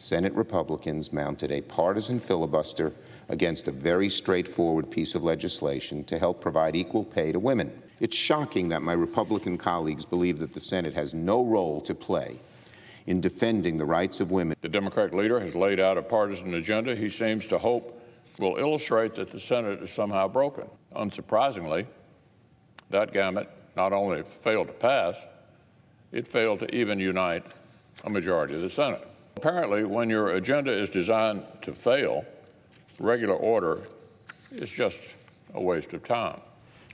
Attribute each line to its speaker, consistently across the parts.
Speaker 1: Senate Republicans mounted a partisan filibuster against a very straightforward piece of legislation to help provide equal pay to women. It's shocking that my Republican colleagues believe that the Senate has no role to play in defending the rights of women.
Speaker 2: The Democratic leader has laid out a partisan agenda he seems to hope will illustrate that the Senate is somehow broken. Unsurprisingly, that gamut not only failed to pass, it failed to even unite a majority of the Senate. Apparently, when your agenda is designed to fail, regular order is just a waste of time.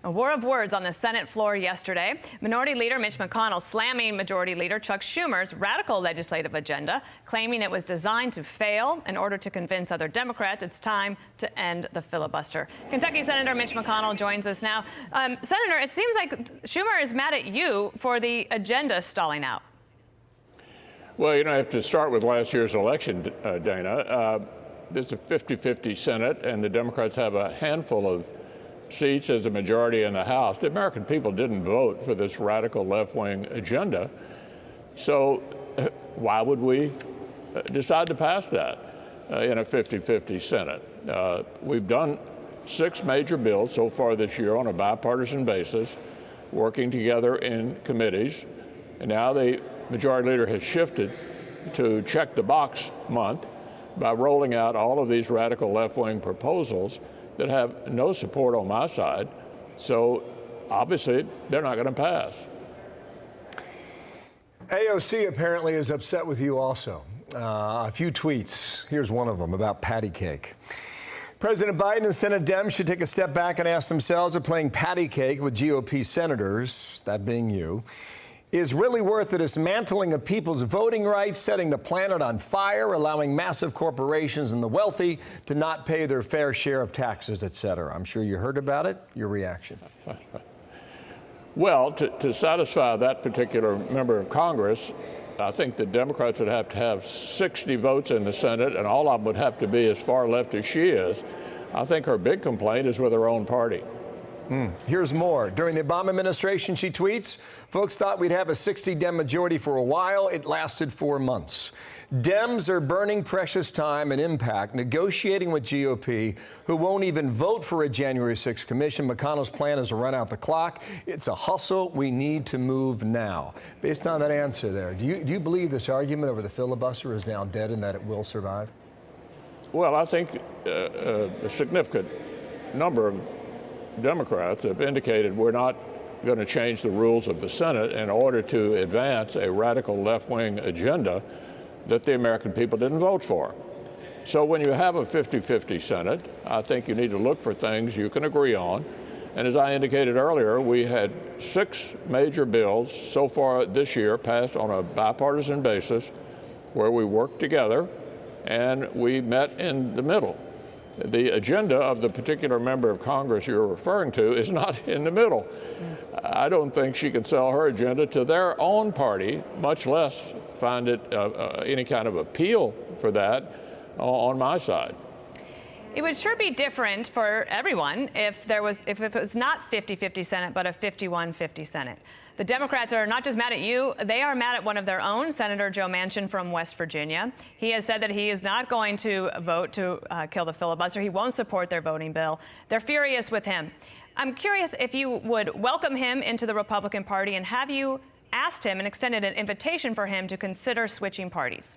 Speaker 3: A war of words on the Senate floor yesterday. Minority Leader Mitch McConnell slamming Majority Leader Chuck Schumer's radical legislative agenda, claiming it was designed to fail in order to convince other Democrats it's time to end the filibuster. Kentucky Senator Mitch McConnell joins us now. Senator, it seems like Schumer is mad at you for the agenda stalling out.
Speaker 2: Well, you know, I have to start with last year's election, Dana. There's a 50-50 Senate, and the Democrats have a handful of seats as a majority in the House. The American people didn't vote for this radical left-wing agenda. So why would we decide to pass that in a 50-50 Senate? We've done 6 major bills so far this year on a bipartisan basis, working together in committees. And now the Majority Leader has shifted to check the box month by rolling out all of these radical left-wing proposals that have no support on my side. So obviously they're not going to pass.
Speaker 4: AOC apparently is upset with you also. A few tweets. Here's one of them about patty cake. President Biden and Senate Dems should take a step back and ask themselves if playing patty cake with GOP senators, that being you, is really worth the dismantling of people's voting rights, setting the planet on fire, allowing massive corporations and the wealthy to not pay their fair share of taxes, etc. I'm sure you heard about it. Your reaction?
Speaker 2: Well, to satisfy that particular member of Congress, I think the Democrats would have to have 60 votes in the Senate, and all of them would have to be as far left as she is. I think her big complaint is with her own party.
Speaker 4: Here's more. During the Obama administration, she tweets, folks thought we'd have a 60 Dem majority for a while. It lasted 4 months. Dems are burning precious time and impact negotiating with GOP, who won't even vote for a January 6th commission. McConnell's plan is to run out the clock. It's a hustle. We need to move now. Based on that answer there, do you believe this argument over the filibuster is now dead and that it will survive?
Speaker 2: Well, I think a significant number of Democrats have indicated we're not going to change the rules of the Senate in order to advance a radical left-wing agenda that the American people didn't vote for. So when you have a 50-50 Senate, I think you need to look for things you can agree on. And as I indicated earlier, we had 6 major bills so far this year passed on a bipartisan basis where we worked together and we met in the middle. The agenda of the particular member of Congress you're referring to is not in the middle. I don't think she can sell her agenda to their own party, much less find it any kind of appeal for that on my side.
Speaker 3: It would sure be different for everyone if it was not 50-50 Senate, but a 51-50 Senate. The Democrats are not just mad at you, they are mad at one of their own, Senator Joe Manchin from West Virginia. He has said that he is not going to vote to kill the filibuster. He won't support their voting bill. They're furious with him. I'm curious if you would welcome him into the Republican Party, and have you asked him and extended an invitation for him to consider switching parties?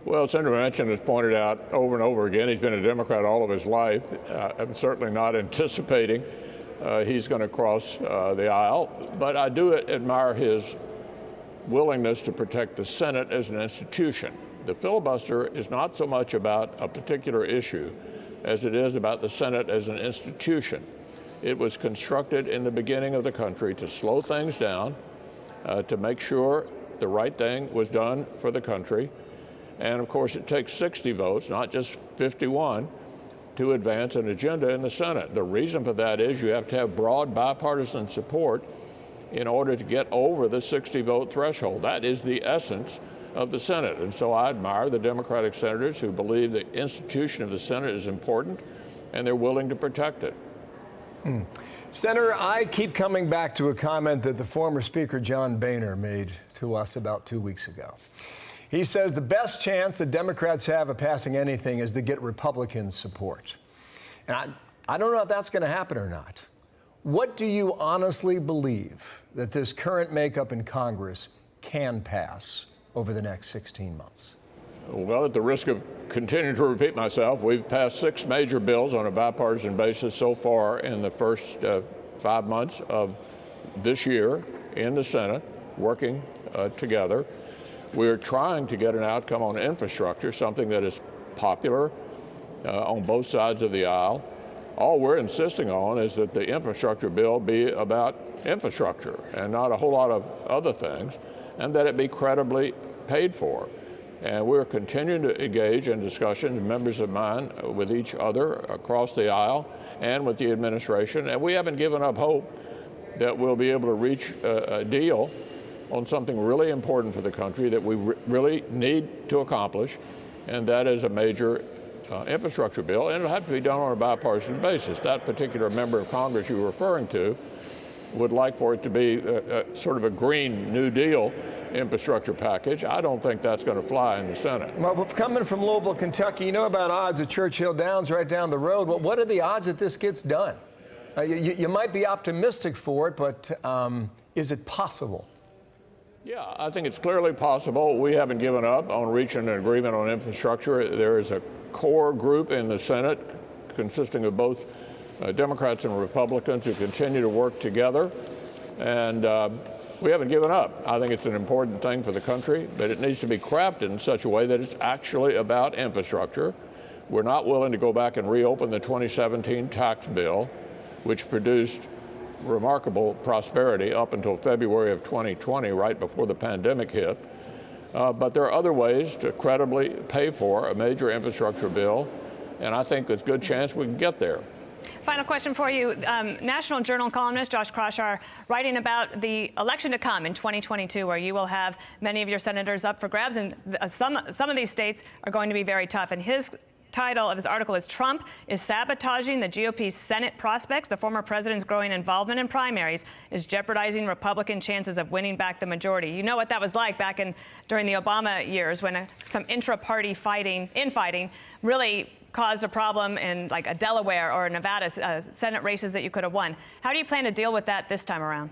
Speaker 2: Well, Senator Manchin has pointed out over and over again he's been a Democrat all of his life. I'm certainly not anticipating he's going to cross the aisle, but I do admire his willingness to protect the Senate as an institution. The filibuster is not so much about a particular issue as it is about the Senate as an institution. It was constructed in the beginning of the country to slow things down, to make sure the right thing was done for the country. And of course, it takes 60 votes, not just 51, to advance an agenda in the Senate. The reason for that is you have to have broad bipartisan support in order to get over the 60-vote threshold. That is the essence of the Senate. And so I admire the Democratic senators who believe the institution of the Senate is important and they're willing to protect it.
Speaker 4: Senator, I keep coming back to a comment that the former Speaker John Boehner made to us about 2 weeks ago. He says the best chance that Democrats have of passing anything is to get Republican support. And I don't know if that's going to happen or not. What do you honestly believe that this current makeup in Congress can pass over the next 16 months?
Speaker 2: Well, at the risk of continuing to repeat myself, we've passed 6 major bills on a bipartisan basis so far in the first 5 months of this year in the Senate, working together. We're trying to get an outcome on infrastructure, something that is popular on both sides of the aisle. All we're insisting on is that the infrastructure bill be about infrastructure and not a whole lot of other things, and that it be credibly paid for. And we're continuing to engage in discussions, members of mine, with each other across the aisle and with the administration. And we haven't given up hope that we'll be able to reach a deal on something really important for the country that we really need to accomplish, and that is a major infrastructure bill, and it'll have to be done on a bipartisan basis. That particular member of Congress you're referring to would like for it to be sort of a Green New Deal infrastructure package. I don't think that's going to fly in the Senate.
Speaker 4: Well, coming from Louisville, Kentucky, you know about odds at Churchill Downs right down the road. Well, what are the odds that this gets done? You might be optimistic for it, but is it possible?
Speaker 2: Yeah, I think it's clearly possible. We haven't given up on reaching an agreement on infrastructure. There is a core group in the Senate consisting of both Democrats and Republicans who continue to work together, and we haven't given up. I think it's an important thing for the country, but it needs to be crafted in such a way that it's actually about infrastructure. We're not willing to go back and reopen the 2017 tax bill, which produced remarkable prosperity up until February of 2020, right before the pandemic hit. But there are other ways to credibly pay for a major infrastructure bill, and I think there's a good chance we can get there.
Speaker 3: Final question for you. National Journal columnist Josh Kroshar writing about the election to come in 2022, where you will have many of your senators up for grabs, and some of these states are going to be very tough. And his title of his article is "Trump is sabotaging the GOP's Senate prospects. The former president's growing involvement in primaries is jeopardizing Republican chances of winning back the majority." You know what that was like back during the Obama years, when some intra-party infighting really caused a problem in like a Delaware or a Nevada Senate races that you could have won. How do you plan to deal with that this time around?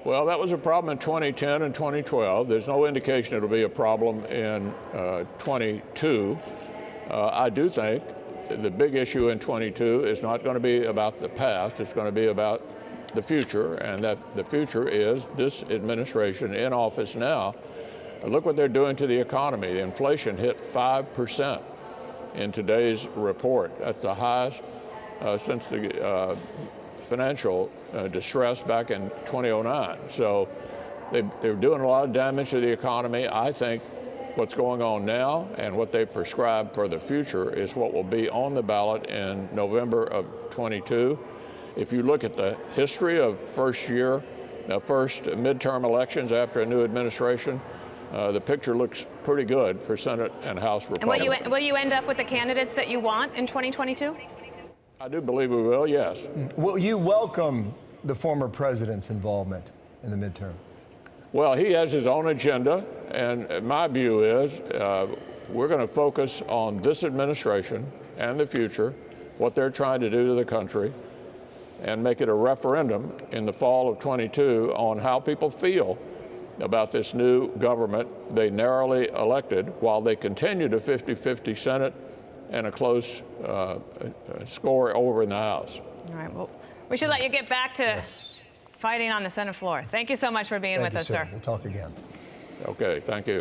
Speaker 2: Well, that was a problem in 2010 and 2012. There's no indication it'll be a problem in 22. I do think the big issue in 22 is not going to be about the past. It's going to be about the future, and that the future is this administration in office now. Look what they're doing to the economy. The inflation hit 5% in today's report. That's the highest since the financial distress back in 2009. So they're doing a lot of damage to the economy. I think what's going on now and what they prescribe for the future is what will be on the ballot in November of 22. If you look at the history of first midterm elections after a new administration, the picture looks pretty good for Senate and House Republicans.
Speaker 3: And will you end up with the candidates that you want in 2022?
Speaker 2: I do believe we will, yes.
Speaker 4: Will you welcome the former president's involvement in the midterm?
Speaker 2: Well, he has his own agenda, and my view is we're going to focus on this administration and the future, what they're trying to do to the country, and make it a referendum in the fall of 22 on how people feel about this new government they narrowly elected, while they continue to 50-50 Senate and a close score over in the House.
Speaker 3: All right, well, we should let you get back to fighting on the Senate floor. Thank you so much for being with us, sir.
Speaker 4: We'll talk again.
Speaker 2: Okay, thank you.